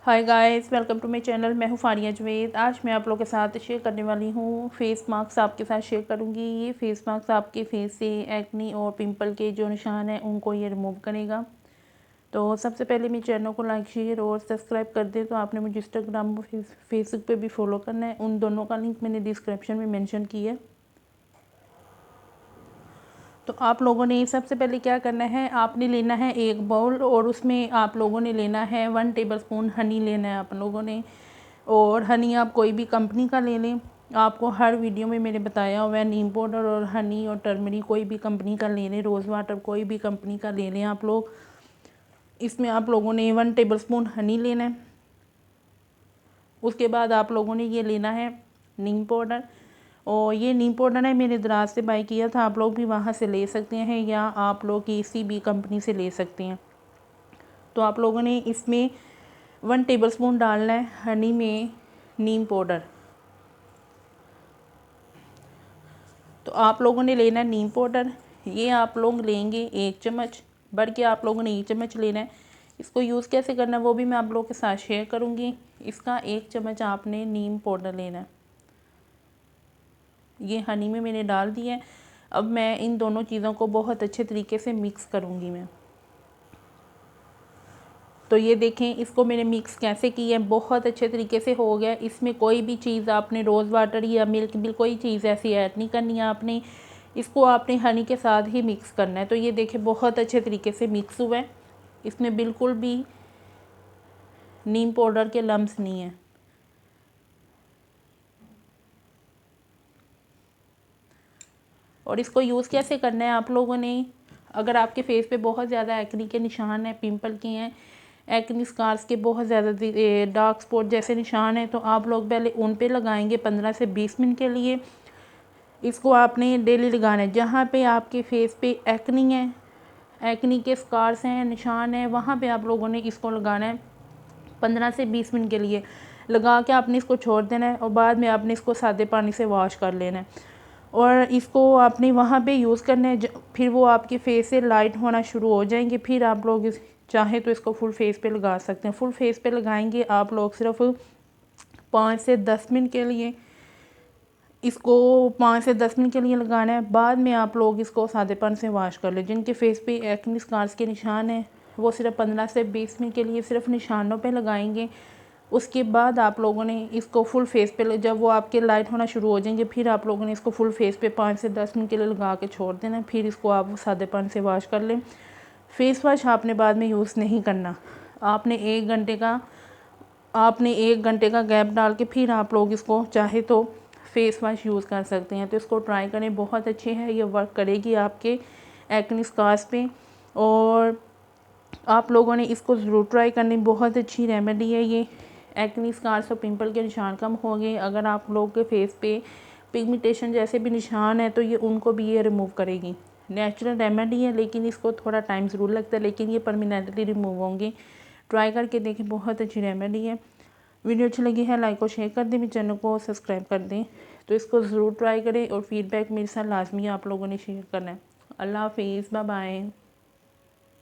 Hi guys, welcome to my channel. मैं हूँ फारिया जवेद। आज मैं आप लोगों के साथ शेयर करने वाली हूँ फेस मास्क आपके साथ शेयर करूँगी। ये फेस मास्क आपके फेस से एक्नी और पिंपल के जो निशान हैं उनको ये रिमूव करेगा। तो सबसे पहले मेरे चैनल को लाइक शेयर और सब्सक्राइब कर दें। तो आपने मुझे इंस्टाग्राम और फेसबुक पे भी फॉलो करना है। उन दोनों का लिंक मैंने डिस्क्रिप्शन में मेंशन किया है। तो आप लोगों ने सबसे पहले क्या करना है, आपने लेना है एक बाउल और उसमें आप लोगों ने लेना है 1 टेबलस्पून हनी लेना है आप लोगों ने। और हनी आप कोई भी कंपनी का ले लें। आपको हर वीडियो में मैंने बताया हुआ है, नीम पाउडर और हनी और टर्मरिक कोई भी कंपनी का ले लें, रोज़ वाटर कोई भी कंपनी का ले लें आप लोग। इसमें आप लोगों ने 1 टेबलस्पून हनी लेना है। उसके बाद आप लोगों ने ये लेना है नीम पाउडर। और ये नीम पाउडर है मैंने दराज से बाय किया था, आप लोग भी वहाँ से ले सकते हैं या आप लोग किसी भी कंपनी से ले सकते हैं। तो आप लोगों ने इसमें 1 टेबलस्पून डालना है हनी में नीम पाउडर। तो आप लोगों ने लेना है नीम पाउडर। ये आप लोग लेंगे 1 चम्मच, बढ़ के आप लोगों ने 1 चम्मच लेना है। इसको यूज़ कैसे करना है वो भी मैं आप लोगों के साथ शेयर करूँगी। इसका 1 चम्मच आपने नीम पाउडर लेना है। ये हनी में मैंने डाल दिया है। अब मैं इन दोनों चीज़ों को बहुत अच्छे तरीके से मिक्स करूँगी मैं। तो ये देखें, इसको मैंने मिक्स कैसे किया है, बहुत अच्छे तरीके से हो गया। इसमें कोई भी चीज़ आपने रोज़ वाटर या मिल्क बिल कोई चीज़ ऐसी ऐड नहीं करनी है आपने। इसको आपने हनी के साथ ही मिक्स करना है। तो ये देखें बहुत अच्छे तरीके से मिक्स हुआ है। इसमें बिल्कुल भी नीम पाउडर के लम्स नहीं है। और इसको यूज़ कैसे करना है आप लोगों ने, अगर आपके फेस पे बहुत ज़्यादा एक्नी के निशान हैं, पिंपल के हैं, एक्नी स्कार्स के बहुत ज़्यादा डार्क स्पॉट जैसे निशान हैं, तो आप लोग पहले उन पे लगाएंगे 15 से 20 मिनट के लिए। इसको आपने डेली लगाना है। जहाँ पे आपके फेस पे एक्नी है, एक्नी के स्कार्स हैं, निशान हैं, वहाँ पे आप लोगों ने इसको लगाना है 15 से 20 मिनट के लिए। लगा के आपने इसको छोड़ देना है और बाद में आपने इसको सादे पानी से वॉश कर लेना है। और इसको आपने वहाँ पे यूज़ करना है। फिर वो आपके फेस से लाइट होना शुरू हो जाएंगे। फिर आप लोग चाहे तो इसको फुल फेस पे लगा सकते हैं। फुल फेस पे लगाएंगे आप लोग सिर्फ 5 से 10 मिनट के लिए। इसको 5 से 10 मिनट के लिए लगाना है। बाद में आप लोग इसको सादे पानी से वॉश कर लें। जिनके फेस पे एक्ने स्कार्स के निशान हैं वो सिर्फ 15 से 20 मिनट के लिए सिर्फ निशानों पे लगाएंगे। उसके बाद आप लोगों ने इसको फुल फेस पे, जब वो आपके लाइट होना शुरू हो जाएंगे, फिर आप लोगों ने इसको फुल फेस पे 5 से 10 मिनट के लिए लगा के छोड़ देना। फिर इसको आप सादे पानी से वॉश कर लें। फेस वॉश आपने बाद में यूज़ नहीं करना। आपने 1 घंटे का गैप डाल के फिर आप लोग इसको चाहे तो फेस वॉश यूज़ कर सकते हैं। तो इसको ट्राई करें, बहुत अच्छी है, ये वर्क करेगी आपके एक्ने स्कार्स पे। और आप लोगों ने इसको ज़रूर ट्राई करनी, बहुत अच्छी रेमेडी है ये। एक्ने स्कार्स और पिंपल के निशान कम हो गए। अगर आप लोग के फेस पे पिगमेंटेशन जैसे भी निशान है तो ये उनको भी ये रिमूव करेगी। नेचुरल रेमेडी है, लेकिन इसको थोड़ा टाइम ज़रूर लगता है, लेकिन ये परमानेंटली रिमूव होंगे। ट्राई करके देखें, बहुत अच्छी रेमेडी है। वीडियो अच्छी लगी है लाइक और शेयर कर दें, मेरे चैनल को सब्सक्राइब कर दें। तो इसको ज़रूर ट्राई करें और फीडबैक मेरे साथ लाजमी आप लोगों ने शेयर करना है। अल्लाह हाफिज़, बाय बाय।